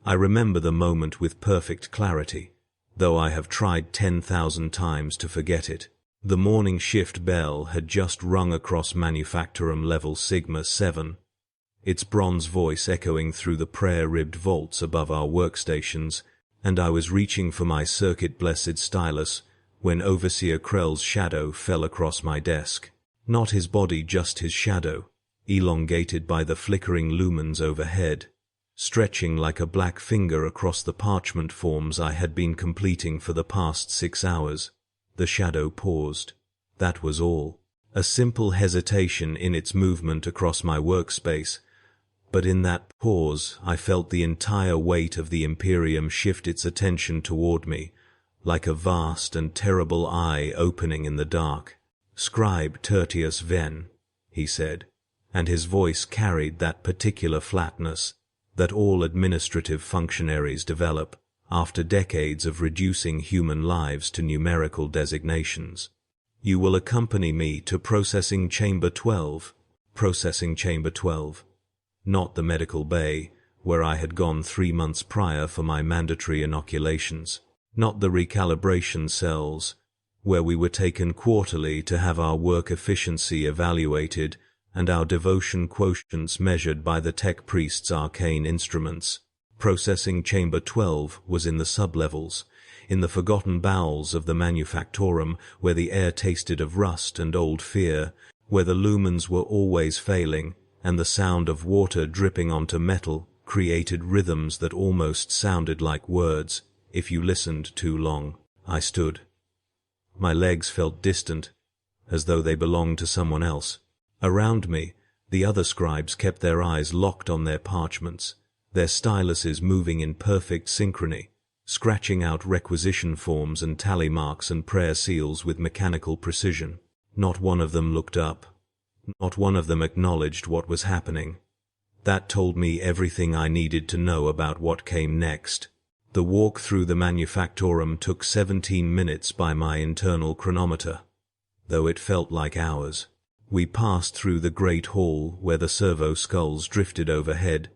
I remember the moment with perfect clarity, though I have tried 10,000 times to forget it. The morning shift bell had just rung across Manufactorum level Sigma 7, its bronze voice echoing through the prayer-ribbed vaults above our workstations, and I was reaching for my circuit-blessed stylus when Overseer Krell's shadow fell across my desk. Not his body, just his shadow, elongated by the flickering lumens overhead, stretching like a black finger across the parchment forms I had been completing for the past 6 hours. The shadow paused. That was all. A simple hesitation in its movement across my workspace, but in that pause I felt the entire weight of the Imperium shift its attention toward me, like a vast and terrible eye opening in the dark. "Scribe Tertius Ven," he said, and his voice carried that particular flatness that all administrative functionaries develop after decades of reducing human lives to numerical designations. "You will accompany me to Processing Chamber 12. Processing Chamber 12. Not the medical bay, where I had gone 3 months prior for my mandatory inoculations. Not the recalibration cells, where we were taken quarterly to have our work efficiency evaluated and our devotion quotients measured by the tech priest's arcane instruments. Processing Chamber 12 was in the sublevels, in the forgotten bowels of the Manufactorum, where the air tasted of rust and old fear, where the lumens were always failing, and the sound of water dripping onto metal created rhythms that almost sounded like words if you listened too long. I stood. My legs felt distant, as though they belonged to someone else. Around me, the other scribes kept their eyes locked on their parchments, their styluses moving in perfect synchrony, scratching out requisition forms and tally marks and prayer seals with mechanical precision. Not one of them looked up. Not one of them acknowledged what was happening. That told me everything I needed to know about what came next. The walk through the Manufactorum took 17 minutes by my internal chronometer, though it felt like hours. We passed through the great hall where the servo skulls drifted overhead,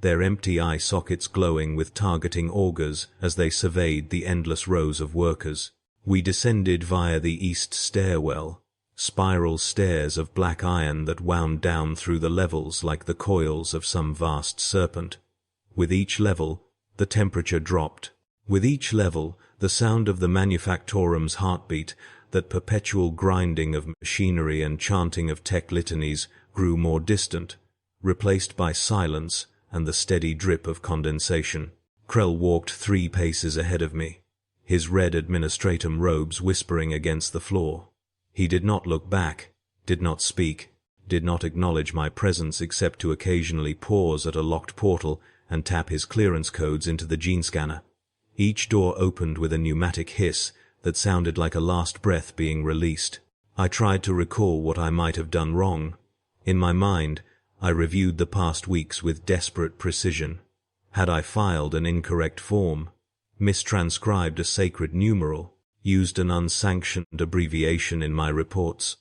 their empty eye sockets glowing with targeting augers as they surveyed the endless rows of workers. We descended via the east stairwell, spiral stairs of black iron that wound down through the levels like the coils of some vast serpent. With each level, the temperature dropped. With each level, the sound of the Manufactorum's heartbeat, that perpetual grinding of machinery and chanting of tech litanies, grew more distant, replaced by silence and the steady drip of condensation. Krell walked 3 paces ahead of me, his red administratum robes whispering against the floor. He did not look back, did not speak, did not acknowledge my presence except to occasionally pause at a locked portal and tap his clearance codes into the gene scanner. Each door opened with a pneumatic hiss that sounded like a last breath being released. I tried to recall what I might have done wrong. In my mind, I reviewed the past weeks with desperate precision. Had I filed an incorrect form, mistranscribed a sacred numeral, used an unsanctioned abbreviation in my reports?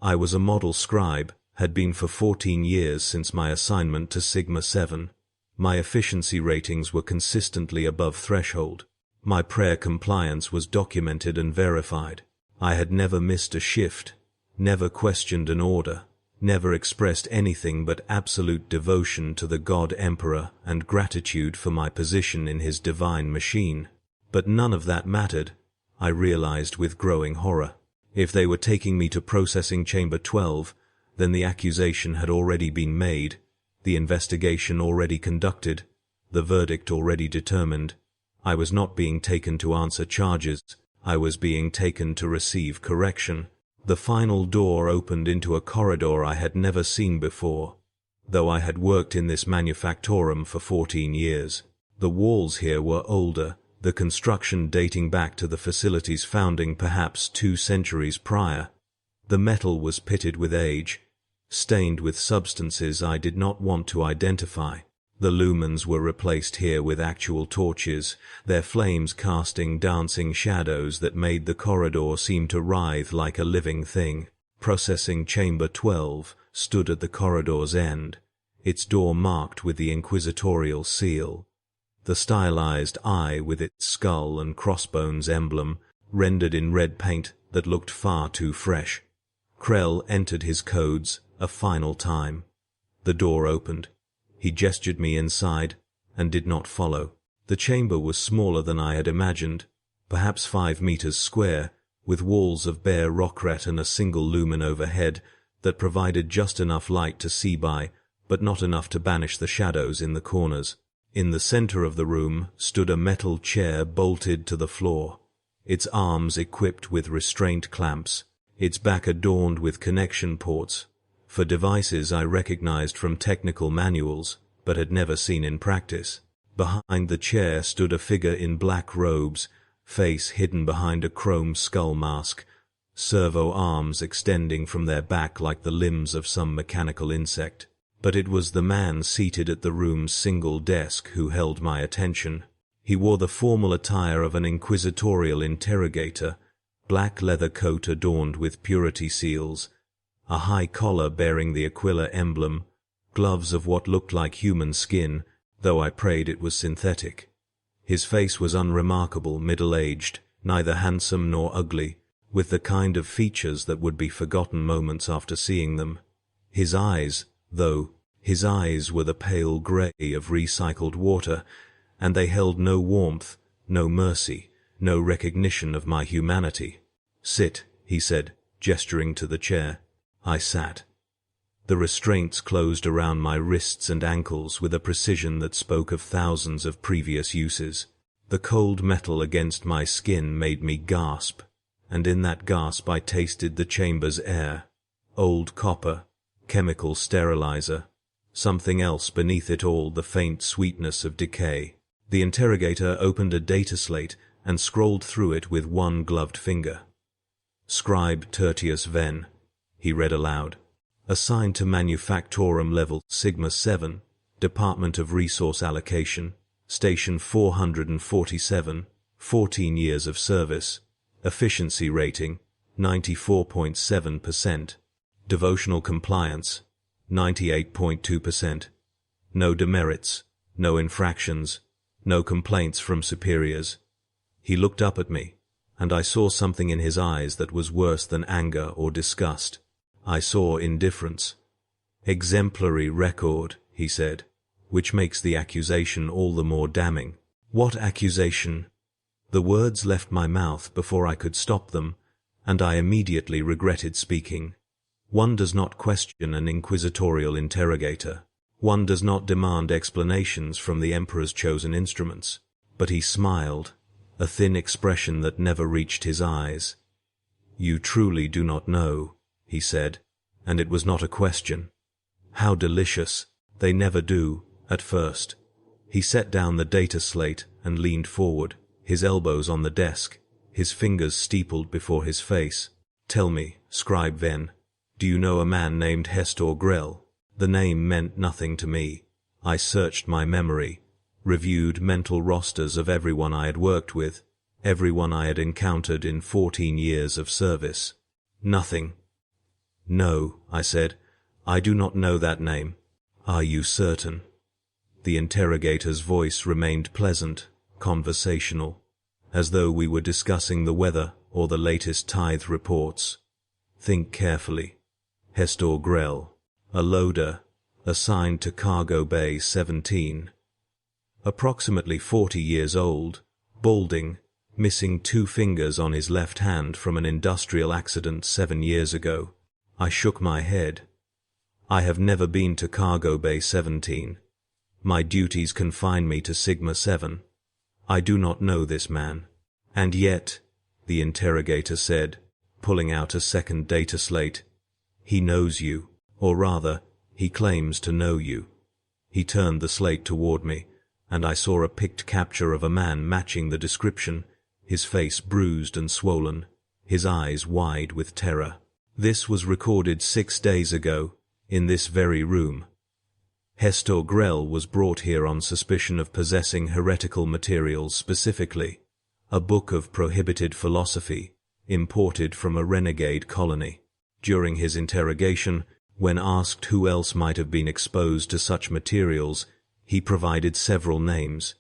I was a model scribe, had been for 14 years since my assignment to Sigma 7. My efficiency ratings were consistently above threshold. My prayer compliance was documented and verified. I had never missed a shift, never questioned an order, never expressed anything but absolute devotion to the God Emperor and gratitude for my position in his divine machine. But none of that mattered, I realized with growing horror. If they were taking me to Processing Chamber 12, then the accusation had already been made, the investigation already conducted, the verdict already determined. I was not being taken to answer charges, I was being taken to receive correction. The final door opened into a corridor I had never seen before, though I had worked in this Manufactorum for 14 years. The walls here were older, the construction dating back to the facility's founding perhaps 2 centuries prior. The metal was pitted with age, stained with substances I did not want to identify. The lumens were replaced here with actual torches, their flames casting dancing shadows that made the corridor seem to writhe like a living thing. Processing Chamber 12 stood at the corridor's end, its door marked with the inquisitorial seal. The stylized eye with its skull and crossbones emblem rendered in red paint that looked far too fresh. Krell entered his codes a final time. The door opened. He gestured me inside and did not follow. The chamber was smaller than I had imagined, perhaps 5 meters square, with walls of bare rockret and a single lumen overhead that provided just enough light to see by, but not enough to banish the shadows in the corners. In the center of the room stood a metal chair bolted to the floor, its arms equipped with restraint clamps, its back adorned with connection ports, for devices I recognized from technical manuals but had never seen in practice. Behind the chair stood a figure in black robes, face hidden behind a chrome skull mask, servo arms extending from their back like the limbs of some mechanical insect. But it was the man seated at the room's single desk who held my attention. He wore the formal attire of an inquisitorial interrogator, black leather coat adorned with purity seals, a high collar bearing the Aquila emblem, gloves of what looked like human skin, though I prayed it was synthetic. His face was unremarkable, middle-aged, neither handsome nor ugly, with the kind of features that would be forgotten moments after seeing them. His eyes, though, his eyes were the pale grey of recycled water, and they held no warmth, no mercy, no recognition of my humanity. "Sit," he said, gesturing to the chair. I sat. The restraints closed around my wrists and ankles with a precision that spoke of thousands of previous uses. The cold metal against my skin made me gasp, and in that gasp I tasted the chamber's air. Old copper, chemical sterilizer, something else beneath it all, the faint sweetness of decay. The interrogator opened a data slate and scrolled through it with one gloved finger. "Scribe Tertius Ven," he read aloud. "Assigned to Manufactorum Level Sigma 7, Department of Resource Allocation, Station 447, 14 years of service, efficiency rating, 94.7%, devotional compliance, 98.2%, no demerits, no infractions, no complaints from superiors." He looked up at me, and I saw something in his eyes that was worse than anger or disgust. I saw indifference. "Exemplary record," he said, "which makes the accusation all the more damning." "What accusation?" The words left my mouth before I could stop them, and I immediately regretted speaking. One does not question an inquisitorial interrogator. One does not demand explanations from the Emperor's chosen instruments. But he smiled, a thin expression that never reached his eyes. "You truly do not know," he said, and it was not a question. "How delicious. They never do, at first." He set down the data slate and leaned forward, his elbows on the desk, his fingers steepled before his face. "Tell me, Scribe Ven, do you know a man named Hestor Grell?" The name meant nothing to me. I searched my memory, reviewed mental rosters of everyone I had worked with, everyone I had encountered in 14 years of service. Nothing. "No," I said, "I do not know that name." "Are you certain?" The interrogator's voice remained pleasant, conversational, as though we were discussing the weather or the latest tithe reports. "Think carefully. Hestor Grell, a loader, assigned to Cargo Bay 17. Approximately 40 years old, balding, missing 2 fingers on his left hand from an industrial accident 7 years ago." I shook my head. "I have never been to Cargo Bay 17. My duties confine me to Sigma 7. I do not know this man." "And yet," the interrogator said, pulling out a second data slate, "he knows you, or rather, he claims to know you." He turned the slate toward me, and I saw a picked capture of a man matching the description, his face bruised and swollen, his eyes wide with terror. This was recorded 6 days ago, in this very room. Hestor Grell was brought here on suspicion of possessing heretical materials, specifically a book of prohibited philosophy, imported from a renegade colony. During his interrogation, when asked who else might have been exposed to such materials, he provided several names.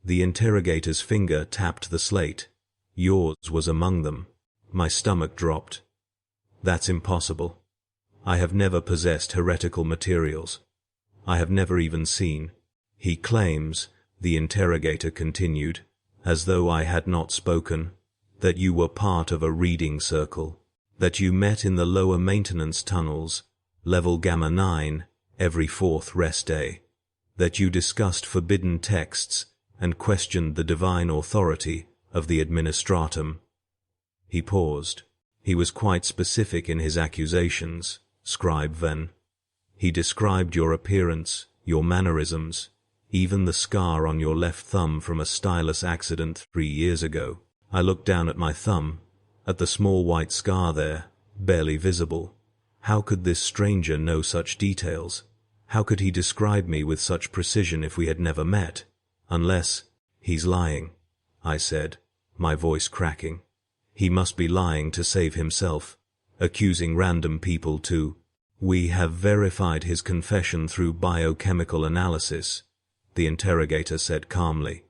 The interrogator's finger tapped the slate. Yours was among them. My stomach dropped. That's impossible. I have never possessed heretical materials. I have never even seen. He claims, the interrogator continued, as though I had not spoken, that you were part of a reading circle, that you met in the lower maintenance tunnels, level Gamma 9, every fourth rest day, that you discussed forbidden texts and questioned the divine authority of the administratum. He paused. He was quite specific in his accusations, Scribe Ven. He described your appearance, your mannerisms, even the scar on your left thumb from a stylus accident 3 years ago. I looked down at my thumb, at the small white scar there, barely visible. How could this stranger know such details? How could he describe me with such precision if we had never met? Unless he's lying, I said, my voice cracking. He must be lying to save himself, accusing random people too. We have verified his confession through biochemical analysis, the interrogator said calmly.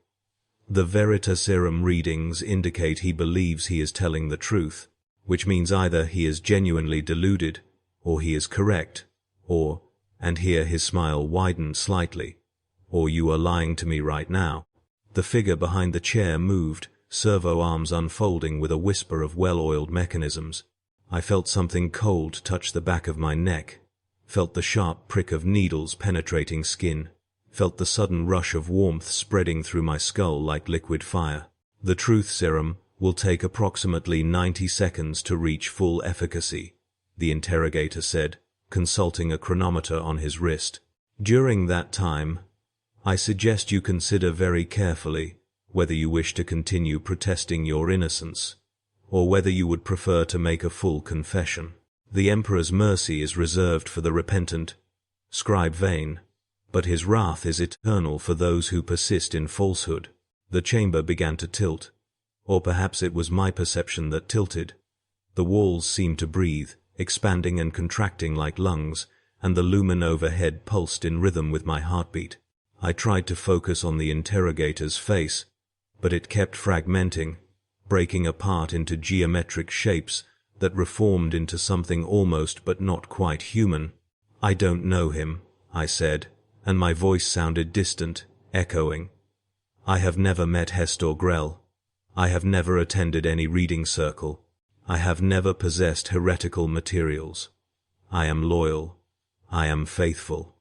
The Veritas serum readings indicate he believes he is telling the truth, which means either he is genuinely deluded, or he is correct, or, and here his smile widened slightly, or you are lying to me right now. The figure behind the chair moved, servo arms unfolding with a whisper of well-oiled mechanisms. I felt something cold touch the back of my neck, felt the sharp prick of needles penetrating skin, felt the sudden rush of warmth spreading through my skull like liquid fire. The truth serum will take approximately 90 seconds to reach full efficacy, the interrogator said, consulting a chronometer on his wrist. During that time, I suggest you consider very carefully whether you wish to continue protesting your innocence, or whether you would prefer to make a full confession. The Emperor's mercy is reserved for the repentant, Scribe Vane, but his wrath is eternal for those who persist in falsehood. The chamber began to tilt, or perhaps it was my perception that tilted. The walls seemed to breathe, expanding and contracting like lungs, and the lumen overhead pulsed in rhythm with my heartbeat. I tried to focus on the interrogator's face, but it kept fragmenting, breaking apart into geometric shapes that reformed into something almost but not quite human. I don't know him, I said, and my voice sounded distant, echoing. I have never met Hestor Grell. I have never attended any reading circle. I have never possessed heretical materials. I am loyal. I am faithful.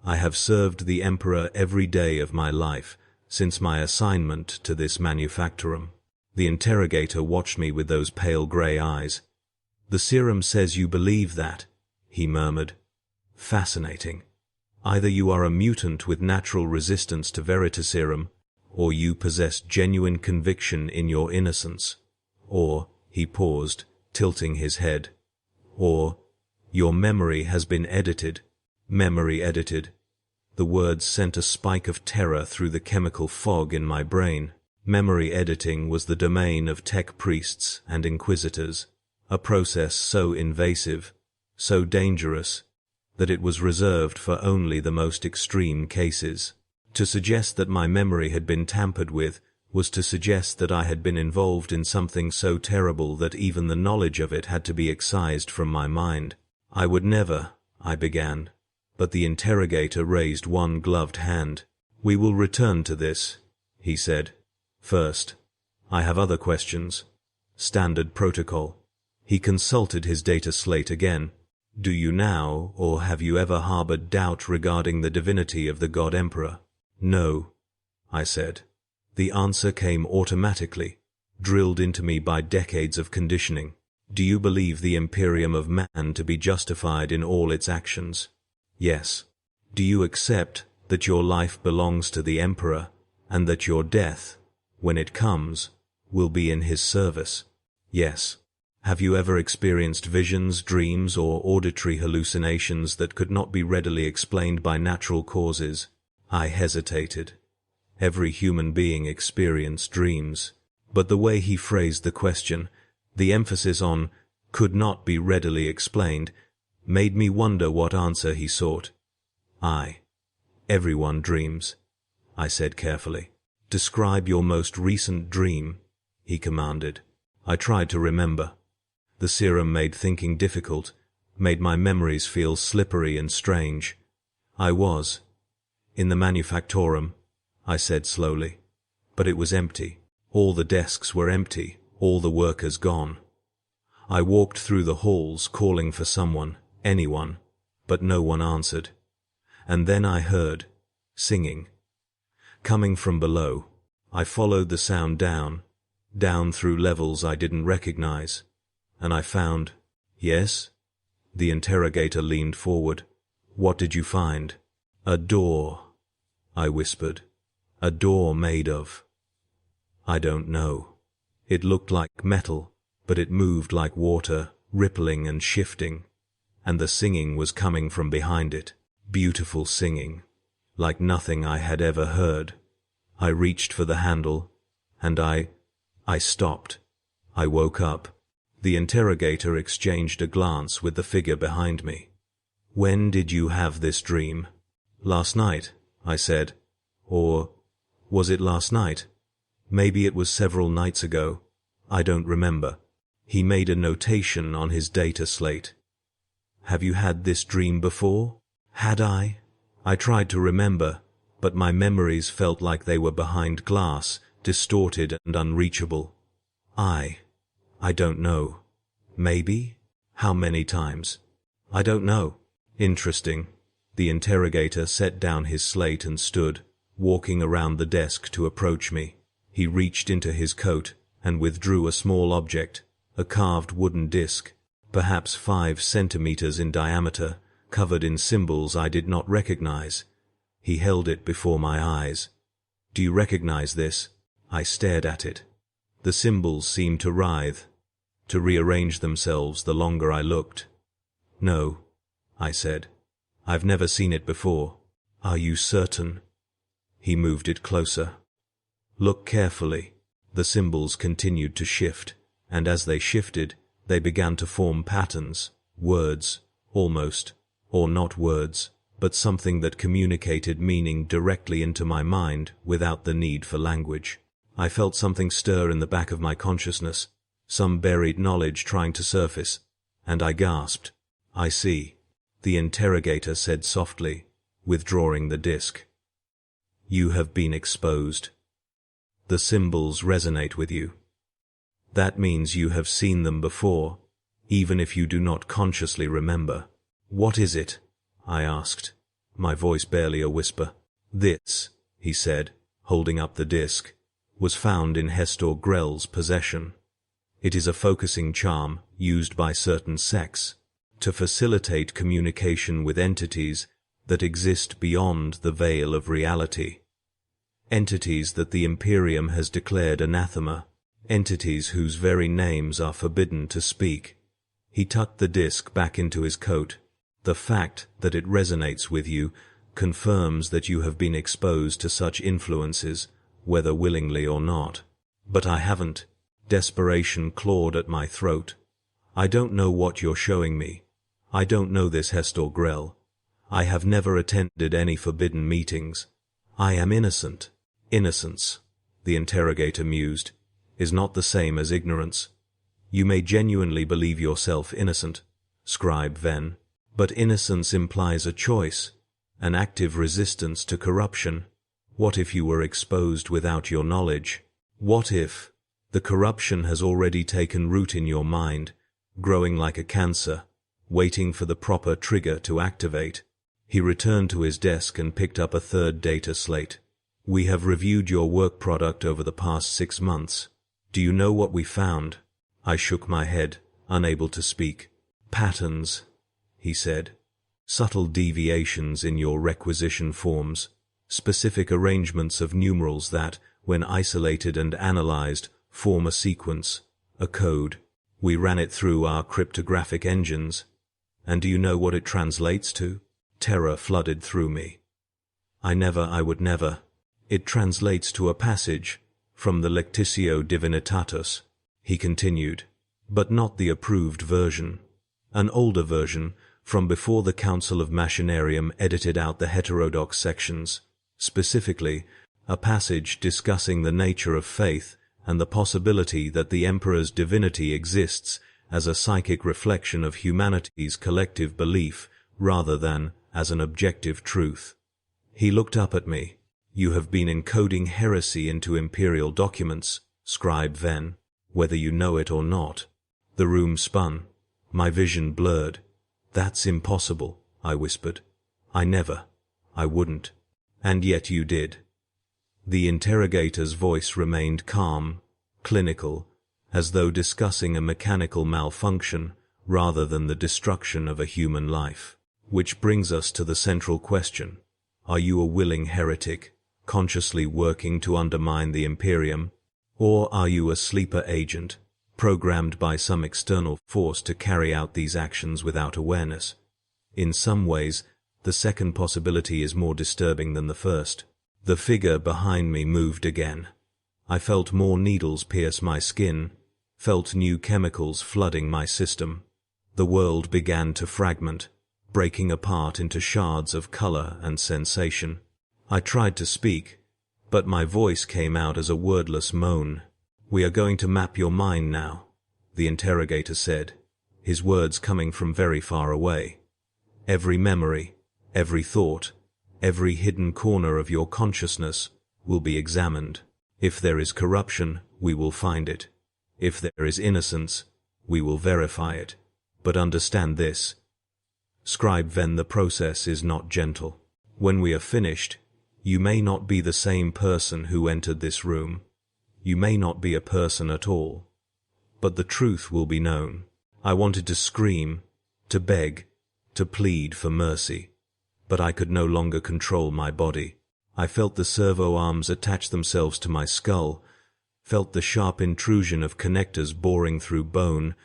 I have served the Emperor every day of my life since my assignment to this manufactorum. The interrogator watched me with those pale grey eyes. The serum says you believe that, he murmured. Fascinating. Either you are a mutant with natural resistance to Veritas serum, or you possess genuine conviction in your innocence, or, he paused, tilting his head, or, your memory has been edited. Memory edited. The words sent a spike of terror through the chemical fog in my brain. Memory editing was the domain of tech priests and inquisitors, a process so invasive, so dangerous, that it was reserved for only the most extreme cases. To suggest that my memory had been tampered with was to suggest that I had been involved in something so terrible that even the knowledge of it had to be excised from my mind. I would never, I began, but the interrogator raised one gloved hand. We will return to this, he said. First, I have other questions. Standard protocol. He consulted his data slate again. Do you now, or have you ever harbored doubt regarding the divinity of the God Emperor? No, I said. The answer came automatically, drilled into me by decades of conditioning. Do you believe the Imperium of Man to be justified in all its actions? Yes. Do you accept that your life belongs to the Emperor, and that your death, when it comes, will be in his service? Yes. Have you ever experienced visions, dreams, or auditory hallucinations that could not be readily explained by natural causes? I hesitated. Every human being experienced dreams, but the way he phrased the question, the emphasis on could not be readily explained, made me wonder what answer he sought. Everyone dreams, I said carefully. "Describe your most recent dream," he commanded. I tried to remember. The serum made thinking difficult, made my memories feel slippery and strange. "I was in the manufactorum," I said slowly. But it was empty. All the desks were empty, all the workers gone. I walked through the halls calling for someone, anyone, but no one answered. And then I heard singing. Coming from below, I followed the sound down through levels I didn't recognize, and I found, "Yes?" The interrogator leaned forward. "What did you find?" "A door," I whispered. "A door made of—" "I don't know." It looked like metal, but it moved like water, rippling and shifting, and the singing was coming from behind it. Beautiful singing, like nothing I had ever heard. I reached for the handle, and I stopped. I woke up. The interrogator exchanged a glance with the figure behind me. "When did you have this dream?" "Last night," I said. "Or was it last night? Maybe it was several nights ago. I don't remember." He made a notation on his data slate. "Have you had this dream before?" Had I? I tried to remember, but my memories felt like they were behind glass, distorted and unreachable. I don't know. Maybe? How many times? I don't know. Interesting. The interrogator set down his slate and stood, walking around the desk to approach me. He reached into his coat and withdrew a small object, a carved wooden disc, perhaps 5 centimeters in diameter, covered in symbols I did not recognize. He held it before my eyes. "Do you recognize this?" I stared at it. The symbols seemed to writhe, to rearrange themselves the longer I looked. "No," I said. "I've never seen it before." "Are you certain?" He moved it closer. "Look carefully." The symbols continued to shift, and as they shifted, they began to form patterns, words, almost, or not words, but something that communicated meaning directly into my mind without the need for language. I felt something stir in the back of my consciousness, some buried knowledge trying to surface, and I gasped. "I see," the interrogator said softly, withdrawing the disc. "You have been exposed. The symbols resonate with you. That means you have seen them before, even if you do not consciously remember." "What is it?" I asked, my voice barely a whisper. "This," he said, holding up the disc, "was found in Hestor Grell's possession. It is a focusing charm used by certain sects to facilitate communication with entities that exist beyond the veil of reality. Entities that the Imperium has declared anathema, entities whose very names are forbidden to speak." He tucked the disc back into his coat. "The fact that it resonates with you confirms that you have been exposed to such influences, whether willingly or not." "But I haven't." Desperation clawed at my throat. "I don't know what you're showing me. I don't know this Hestor Grell. I have never attended any forbidden meetings. I am innocent." "Innocence," the interrogator mused, "is not the same as ignorance. You may genuinely believe yourself innocent, Scribe Ven, but innocence implies a choice, an active resistance to corruption. What if you were exposed without your knowledge? What if the corruption has already taken root in your mind, growing like a cancer, waiting for the proper trigger to activate?" He returned to his desk and picked up a third data slate. "We have reviewed your work product over the past 6 months. Do you know what we found?" I shook my head, unable to speak. "Patterns," he said. "Subtle deviations in your requisition forms, specific arrangements of numerals that, when isolated and analyzed, form a sequence, a code. We ran it through our cryptographic engines. And do you know what it translates to?" Terror flooded through me. I would never. "It translates to a passage from the Lectitio Divinitatus," he continued, "but not the approved version. An older version, from before the Council of Machinarium edited out the heterodox sections. Specifically, A passage discussing the nature of faith and the possibility that the Emperor's divinity exists as a psychic reflection of humanity's collective belief rather than as an objective truth. He looked up at me. "You have been encoding heresy into Imperial documents, Scribe Ven, whether you know it or not." The room spun. My vision blurred. "That's impossible," I whispered. I wouldn't. "And yet you did." The interrogator's voice remained calm, clinical, as though discussing a mechanical malfunction rather than the destruction of a human life. "Which brings us to the central question. Are you a willing heretic, consciously working to undermine the Imperium, or are you a sleeper agent, programmed by some external force to carry out these actions without awareness?" In some ways, the second possibility is more disturbing than the first. The figure behind me moved again. I felt more needles pierce my skin, felt new chemicals flooding my system. The world began to fragment, breaking apart into shards of color and sensation. I tried to speak, but my voice came out as a wordless moan. "We are going to map your mind now," the interrogator said, his words coming from very far away. "Every memory, every thought, every hidden corner of your consciousness will be examined. If there is corruption, we will find it. If there is innocence, we will verify it. But understand this, Scribe Ven, the process is not gentle. When we are finished, you may not be the same person who entered this room. You may not be a person at all. But the truth will be known." I wanted to scream, to beg, to plead for mercy. But I could no longer control my body. I felt the servo arms attach themselves to my skull, felt the sharp intrusion of connectors boring through bone,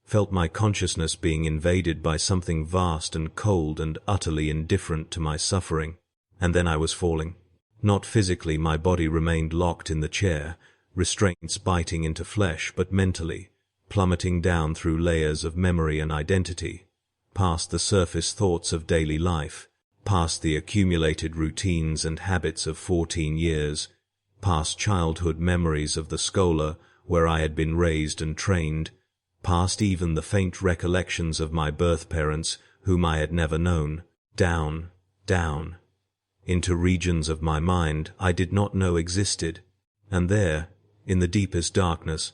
felt my consciousness being invaded by something vast and cold and utterly indifferent to my suffering. And then I was falling. Not physically, my body remained locked in the chair, restraints biting into flesh, but mentally, plummeting down through layers of memory and identity, past the surface thoughts of daily life, past the accumulated routines and habits of 14 years, past childhood memories of the schola where I had been raised and trained, past even the faint recollections of my birth parents whom I had never known, down, down, into regions of my mind I did not know existed. And there, in the deepest darkness,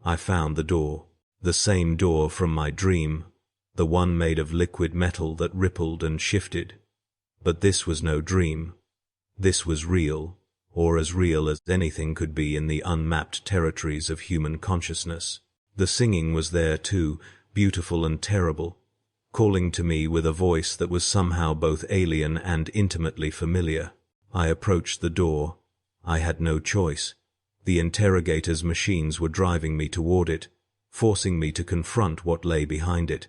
I found the door, the same door from my dream, the one made of liquid metal that rippled and shifted. But this was no dream. This was real, or as real as anything could be in the unmapped territories of human consciousness. The singing was there too, beautiful and terrible, calling to me with a voice that was somehow both alien and intimately familiar. I approached the door. I had no choice. The interrogator's machines were driving me toward it, forcing me to confront what lay behind it.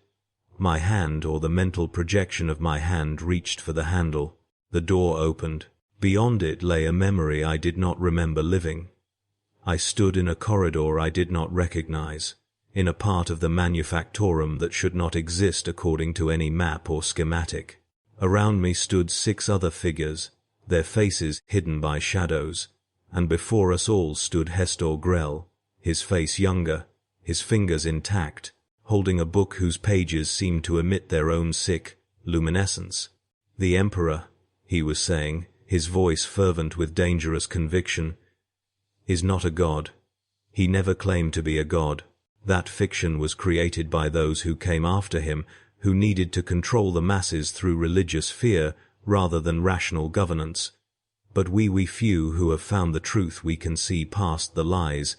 My hand, or the mental projection of my hand, reached for the handle. The door opened. Beyond it lay a memory I did not remember living. I stood in a corridor I did not recognize, in a part of the manufactorum that should not exist according to any map or schematic. Around me stood 6 other figures, their faces hidden by shadows, and before us all stood Hestor Grell, his face younger, his fingers intact, holding a book whose pages seemed to emit their own sick luminescence. "The Emperor," he was saying, his voice fervent with dangerous conviction, "is not a god. He never claimed to be a god. That fiction was created by those who came after him, who needed to control the masses through religious fear rather than rational governance. But we few who have found the truth, we can see past the lies.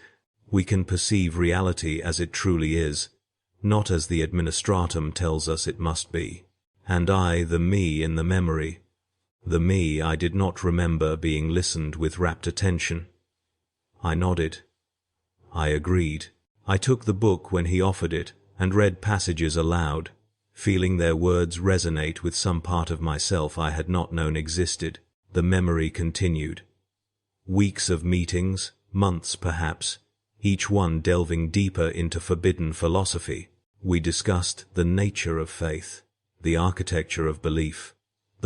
We can perceive reality as it truly is, not as the administratum tells us it must be. And I, the me in the memory, the me I did not remember being listened with rapt attention." I nodded. I agreed. I took the book when he offered it and read passages aloud, feeling their words resonate with some part of myself I had not known existed. The memory continued. Weeks of meetings, months perhaps, each one delving deeper into forbidden philosophy. We discussed the nature of faith, the architecture of belief,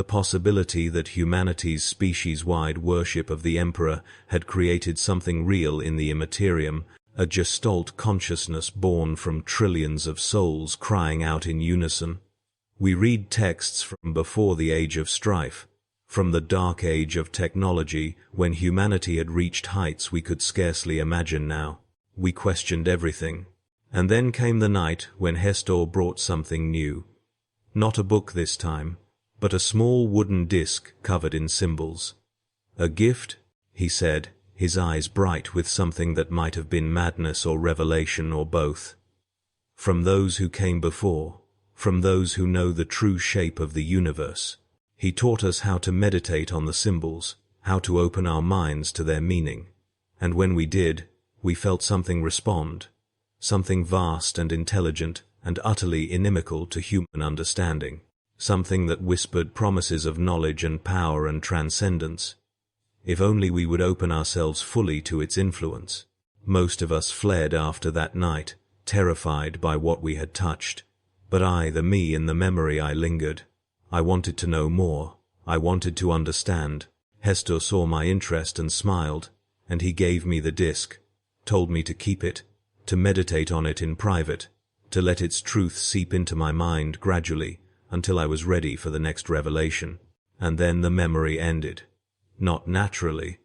The possibility that humanity's species-wide worship of the Emperor had created something real in the Immaterium, a gestalt consciousness born from trillions of souls crying out in unison. We read texts from before the Age of Strife, from the dark age of technology when humanity had reached heights we could scarcely imagine now. We questioned everything. And then came the night when Hestor brought something new. Not a book this time, but a small wooden disc covered in symbols. "A gift?" he said, his eyes bright with something that might have been madness or revelation or both. "From those who came before, from those who know the true shape of the universe." He taught us how to meditate on the symbols, how to open our minds to their meaning. And when we did, we felt something respond, something vast and intelligent and utterly inimical to human understanding, something that whispered promises of knowledge and power and transcendence. If only we would open ourselves fully to its influence. Most of us fled after that night, terrified by what we had touched. But I, the me in the memory, I lingered. I wanted to know more. I wanted to understand. Hestor saw my interest and smiled, and he gave me the disc, told me to keep it, to meditate on it in private, to let its truth seep into my mind gradually until I was ready for the next revelation. And then the memory ended. Not naturally,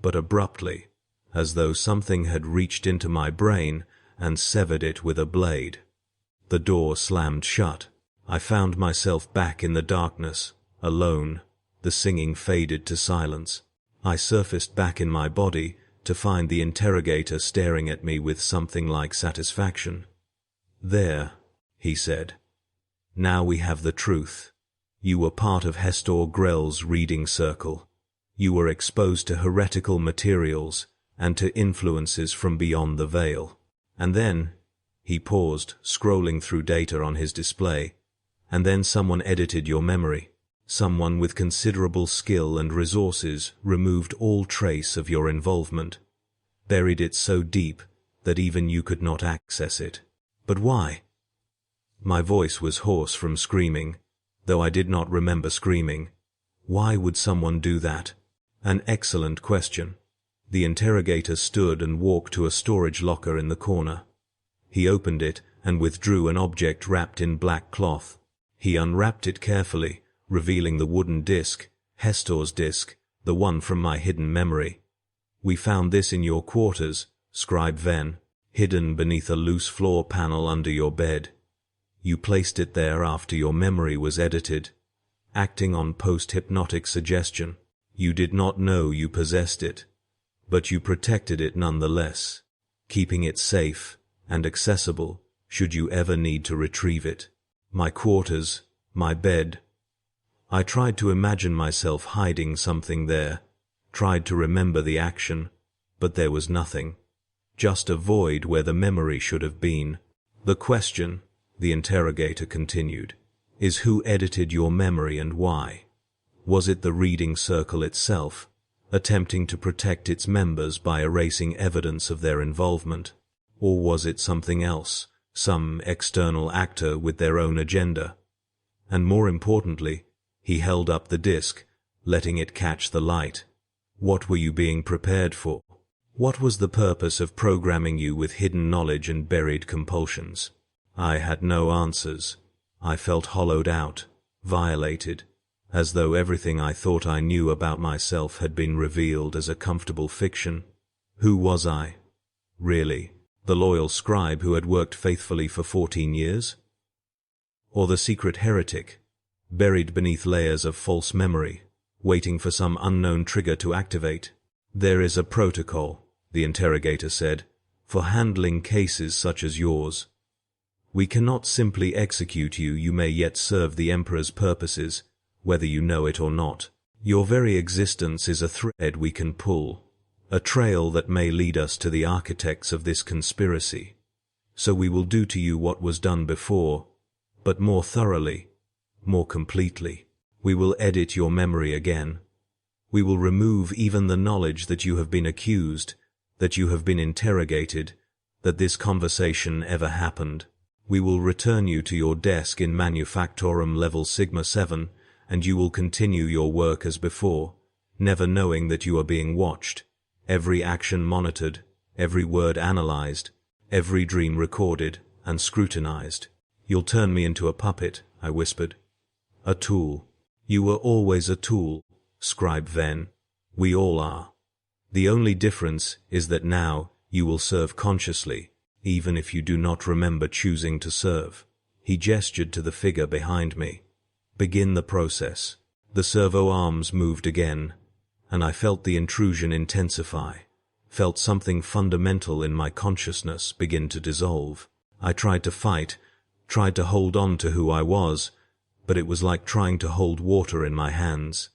but abruptly, as though something had reached into my brain and severed it with a blade. The door slammed shut. I found myself back in the darkness, alone. The singing faded to silence. I surfaced back in my body to find the interrogator staring at me with something like satisfaction. "There," he said. "Now we have the truth. You were part of Hestor Grell's reading circle. You were exposed to heretical materials and to influences from beyond the veil. And then," he paused, scrolling through data on his display, "and then someone edited your memory. Someone with considerable skill and resources removed all trace of your involvement, buried it so deep that even you could not access it. But why?" My voice was hoarse from screaming, though I did not remember screaming. Why would someone do that? An excellent question. The interrogator stood and walked to a storage locker in the corner. He opened it and withdrew an object wrapped in black cloth. He unwrapped it carefully, revealing the wooden disc, Hestor's disc, the one from my hidden memory. "We found this in your quarters, Scribe Ven, hidden beneath a loose floor panel under your bed. You placed it there after your memory was edited, acting on post-hypnotic suggestion. You did not know you possessed it, but you protected it nonetheless, keeping it safe and accessible should you ever need to retrieve it. My quarters, my bed." I tried to imagine myself hiding something there, tried to remember the action, but there was nothing. Just a void where the memory should have been. "The question," the interrogator continued, "is who edited your memory and why? Was it the reading circle itself, attempting to protect its members by erasing evidence of their involvement? Or was it something else, some external actor with their own agenda?" And more importantly, he held up the disc, letting it catch the light. "What were you being prepared for? What was the purpose of programming you with hidden knowledge and buried compulsions?" I had no answers. I felt hollowed out, violated, as though everything I thought I knew about myself had been revealed as a comfortable fiction. Who was I? Really? The loyal scribe who had worked faithfully for 14 years? Or the secret heretic, buried beneath layers of false memory, waiting for some unknown trigger to activate? "There is a protocol," the interrogator said, "for handling cases such as yours. We cannot simply execute you. You may yet serve the Emperor's purposes, whether you know it or not. Your very existence is a thread we can pull, a trail that may lead us to the architects of this conspiracy. So we will do to you what was done before, but more thoroughly, more completely. We will edit your memory again. We will remove even the knowledge that you have been accused, that you have been interrogated, that this conversation ever happened. We will return you to your desk in Manufactorum level Sigma 7, and you will continue your work as before, never knowing that you are being watched, every action monitored, every word analyzed, every dream recorded and scrutinized. You'll turn me into a puppet, I whispered. A tool. You were always a tool, Scribe Ven. We all are. The only difference is that now you will serve consciously, even if you do not remember choosing to serve. He gestured to the figure behind me. Begin the process. The servo arms moved again, and I felt the intrusion intensify, felt something fundamental in my consciousness begin to dissolve. I tried to fight, tried to hold on to who I was, but it was like trying to hold water in my hands.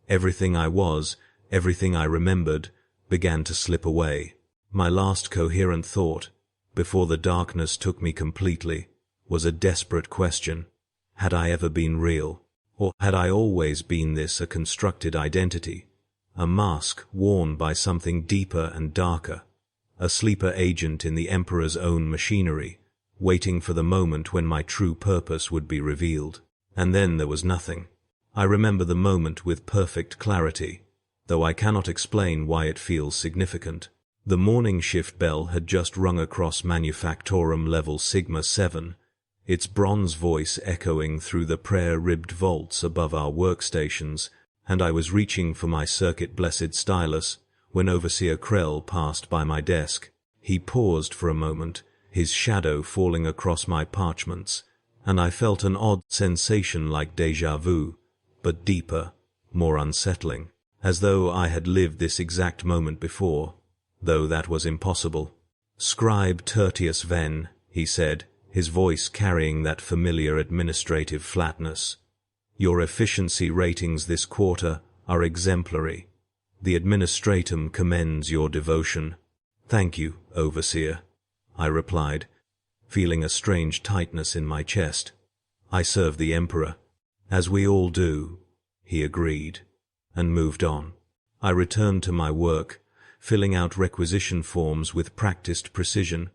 Everything I was, everything I remembered, began to slip away. My last coherent thought, before the darkness took me completely, was a desperate question. Had I ever been real? Or had I always been this, a constructed identity? A mask worn by something deeper and darker? A sleeper agent in the Emperor's own machinery, waiting for the moment when my true purpose would be revealed? And then there was nothing. I remember the moment with perfect clarity, though I cannot explain why it feels significant. The morning shift bell had just rung across Manufactorum level Sigma 7, its bronze voice echoing through the prayer-ribbed vaults above our workstations, and I was reaching for my circuit-blessed stylus when Overseer Krell passed by my desk. He paused for a moment, his shadow falling across my parchments, and I felt an odd sensation like déjà vu, but deeper, more unsettling, as though I had lived this exact moment before, though that was impossible. Scribe Tertius Ven, he said, his voice carrying that familiar administrative flatness. Your efficiency ratings this quarter are exemplary. The administratum commends your devotion. Thank you, Overseer, I replied, feeling a strange tightness in my chest. I serve the Emperor. As we all do, he agreed, and moved on. I returned to my work, filling out requisition forms with practiced precision,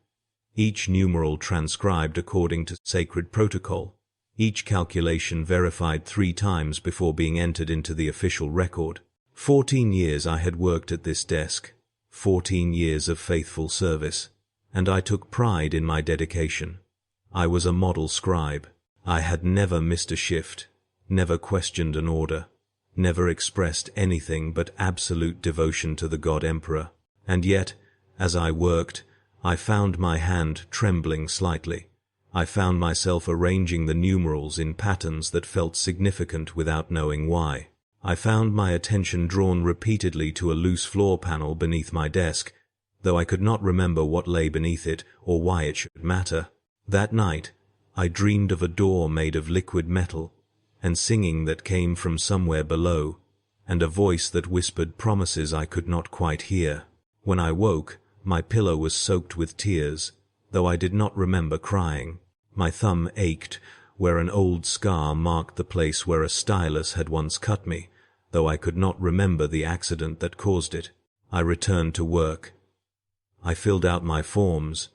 each numeral transcribed according to sacred protocol, each calculation verified 3 times before being entered into the official record. 14 years I had worked at this desk, 14 years of faithful service, and I took pride in my dedication. I was a model scribe. I had never missed a shift, never questioned an order, never expressed anything but absolute devotion to the God Emperor. And yet, as I worked, I found my hand trembling slightly. I found myself arranging the numerals in patterns that felt significant without knowing why. I found my attention drawn repeatedly to a loose floor panel beneath my desk, though I could not remember what lay beneath it or why it should matter. That night, I dreamed of a door made of liquid metal, and singing that came from somewhere below, and a voice that whispered promises I could not quite hear. When I woke, my pillow was soaked with tears, though I did not remember crying. My thumb ached, where an old scar marked the place where a stylus had once cut me, though I could not remember the accident that caused it. I returned to work. I filled out my forms.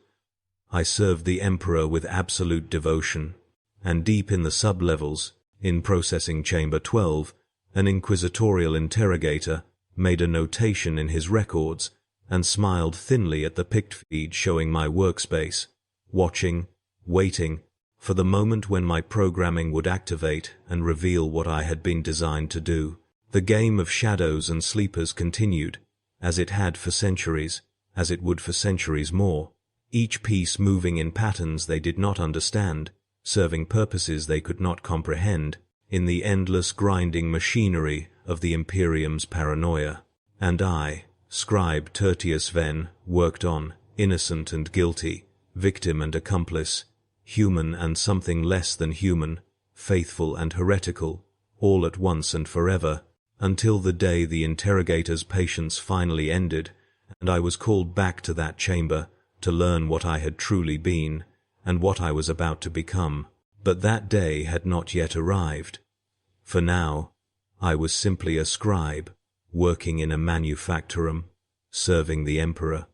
I served the Emperor with absolute devotion, and deep in the sub-levels, in Processing Chamber 12, an inquisitorial interrogator made a notation in his records and smiled thinly at the pict feed showing my workspace, watching, waiting, for the moment when my programming would activate and reveal what I had been designed to do. The game of shadows and sleepers continued, as it had for centuries, as it would for centuries more, each piece moving in patterns they did not understand, serving purposes they could not comprehend, in the endless grinding machinery of the Imperium's paranoia. And I, Scribe Tertius Ven, worked on, innocent and guilty, victim and accomplice, human and something less than human, faithful and heretical, all at once and forever, until the day the interrogator's patience finally ended, and I was called back to that chamber to learn what I had truly been, and what I was about to become. But that day had not yet arrived. For now, I was simply a scribe, working in a manufactorum, serving the Emperor,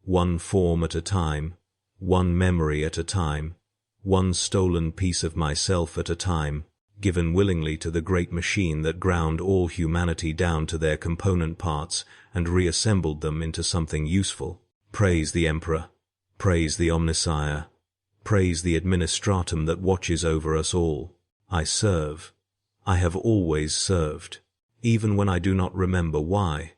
one form at a time, one memory at a time, one stolen piece of myself at a time, given willingly to the great machine that ground all humanity down to their component parts and reassembled them into something useful. Praise the Emperor. Praise the Omnissiah. Praise the Administratum that watches over us all. I serve. I have always served. Even when I do not remember why.